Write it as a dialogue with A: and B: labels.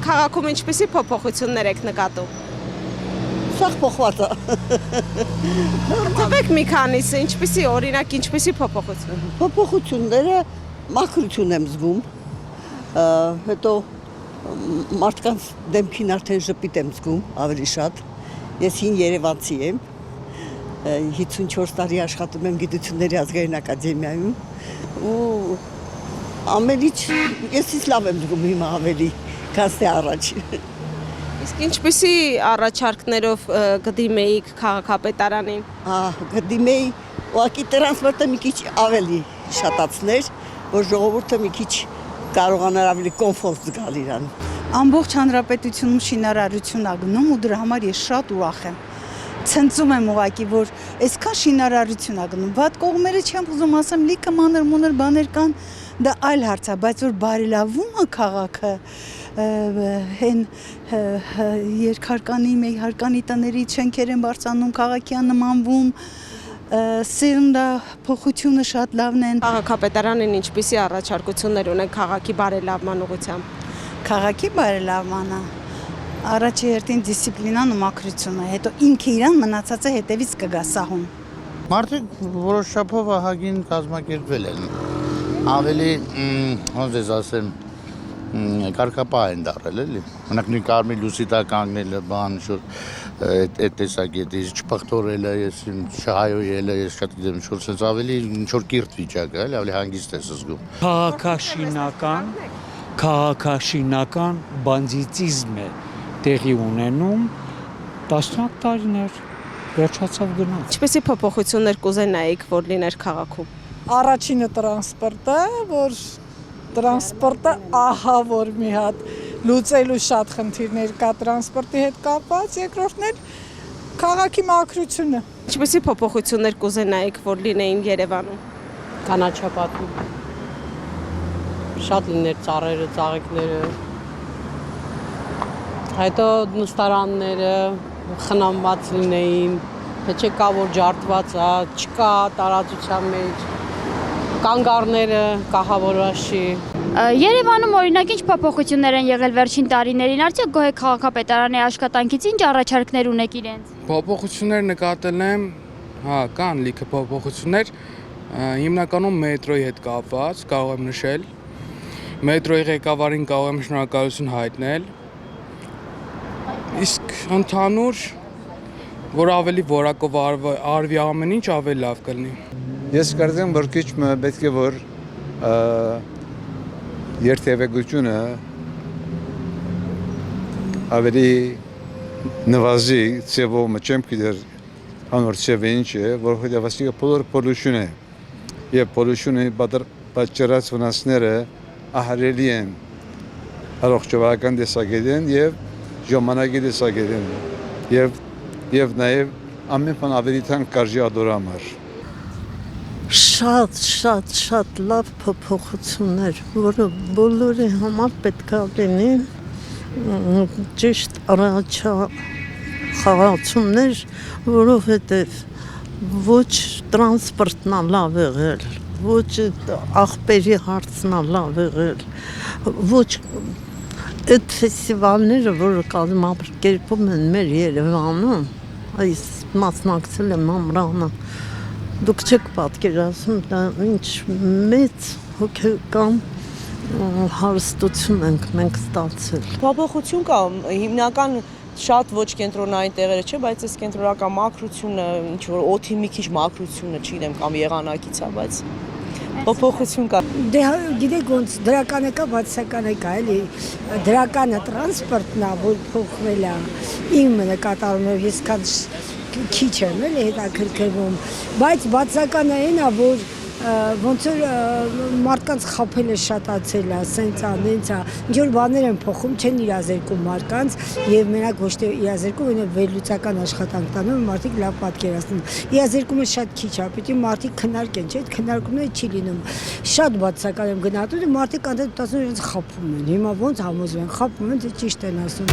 A: քաղաքում ինչպիսի փոփոխություններ եք նկատում։
B: Սաղ փոխված է։
A: Թվեք մի քանիսը, ինչպիսի օրինակ, ինչպիսի փոփոխություն։
B: Փոփոխությունները մաքրություն եմ զգում, հետո մարդկանց դեմքին արդեն ժպիտ եմ զգում ավելի շատ։ Ես հին երևանցի եմ, 54 տարի աշխատում եմ Գիտությունների ազգային ակադեմիայում ու ամեն ինչ եսից լավ եմ զգում հիմա ավելի, քան թե առաջ։
A: Իսկ ինչպիսի առաջարկներով կդիմեիք քաղաքապետարանին։
B: Կդիմեի ուղղակի տրանսպորտը մի քիչ ավելի շատացներ, որ ժողովուրդը մի քիչ կարողանար ավելի կոմֆորտ զգալ իրան։
C: Ամբողջ հանրապետությունում շինարարություն ա գնում ու դրա համար ես շատ ուրախ եմ։ Ցնծում եմ ուղղակի, որ այսքան շինարարություն ա գնում։ Վատ կողմերը չեմ ուզում ասեմ, լիքը մանր-մունր բաներ կան, դա այլ հարց է, բայց որ բարելավում է քաղաքը, հեն երկհարկանի, մեկ-հարկանի տներից շենքեր են բարձրանում, քաղաքի նմանվում, սերնդա փոխությունը շատ լավն են։
A: Քաղաքապետարանին ինչպիսի առաջարկություններ ունեն քաղաքի բարելավման ուղղությամբ։
C: Քաղաքի բարելավմանը առաջի հերթին դիսցիպլինան ու մաքրությունը, հետո ինքը իրան մնացածը հետևից կգա սահուն։
D: Մարդիկ որոշ չափով ահագին կազմակերպվել են։ Ավելի, ոնց ես ասեմ, կարգապահ են դարել, էլի։ Օրինակ նույն Կարմիր լույսի տակ կանգնելը, բան, այդ տեսակետից չփխտորելը, ես չհայոյելը, ես շատ գիտեմ, ինչ-որ sense ավելի ինչ-որ կիրթ վիճակ է, էլի, ավելի հանգիստ ես զգում։
E: Քաղաքաշինական բանդիտիզմ է տեղի ունենում տասնյակ տարիներ, վերջացավ գնաց։
A: Ինչպիսի փոփոխություններ կուզենայիք, որ լիներ քաղաքում։
F: Առաջինը տրանսպորտը, որ տրանսպորտը ահա որ մի հատ լուծելու շատ խնդիրներ կա տրանսպորտի հետ կապված, երկրորդն էլ քաղաքի մաքրությունը։
A: Ինչպիսի փոփոխություններ կուզենայիք, որ լինեին Երևանում։
G: Կանաչապատում։ Շատ լիներ ծառերը, ծաղիկները, հետո նստարանները խնամված լինեին, թե չէ կա որ ջարդված է, չկա տարածության մեջ, կանգառները կահավորված չի։
H: Երևանում օրինակ ինչ փոփոխություններ են եղել վերջին տարիներին, արդյոք գոհ եք քաղաքապետարանի աշխատանքից, ինչ առաջարկներ ունեք իրենց։
I: Փոփոխություններ նկատել եմ, կան լիքը փոփոխություններ, հիմնականում մետրոյի հետ կապված, կարող եմ նշել։ Մետրոյի ղեկավարին կարող եմ շնորհակալություն հայտնել։ Իսկ ընդհանուր, որ ավելի որակով արվի ամեն ինչ, ավելի լավ կլինի։
J: Ես կարծեմ, որ քիչ պետք է որ երթևեկությունը ավելի նվազի ծևով չեմ գիտեր անոր ծևը ինչ է, որովհետև ասիկա բոլոր պոլյուցիոն է եւ պոլյուցիոնի պատճառած վնասները ահարելի են առողջական տեսակետին եւ ժամանակի տեսակետին եւ նաեւ ամեն բան ավելի թանկ կարժի ադորամար։
B: Շատ լավ փոփոխություններ, որը բոլորի համար պետք է լինի ճիշտ առաջխաղացումներ, որովհետև ոչ տրանսպորտն է լավ եղել, ոչ աղբերի հարցն է լավ եղել, ոչ այդ ֆեստիվալները, որը կազմակերպում են մեր Երևանում, այս մասնակցել եմ ամռանը, դուք չեք պատկերացնում, դա ինչ մեծ հոգեկան հարստություն ենք մենք ստացել։
K: Փոփոխություն կա, հիմնական շատ ոչ կենտրոնային տեղերը չէ, բայց այս կենտրոնական մաքրությունը, ինչ որ օդի մի քիչ մաքրությունը, չգիտեմ, կամ եղանակից է, բայց փոփոխություն կա։
L: Դե գիտեք ոնց դրականը կա, բացասականը կա, էլի դրականը տրանսպորտն է, որ փոխվել է իմ նկատառումով, ես քիչ եմ էլի հետաքրքրվում, բայց բացասականը այն է, որ ոնց որ մարդկանց խաբելը շատացել է, սենց է, նենց է, ինչ որ բաներ են փոխում, չեն իրազերկում մարդկանց եւ մենակ ոչ թե իրազերկում, այլ վերլուծական աշխատանք տանում, մարդիկ լավ պատկերացնում։ Իրազերկումը շատ քիչ է, պիտի մարդիկ քննարկեն, չէ՞, այդ քննարկումները չի լինում։ Շատ բացասական եմ գնահատում, մարդիկ անդադար ասում իրենց խաբում են։ Հիմա ոնց համոզվեն, խաբում են, թե ճիշտ են ասում։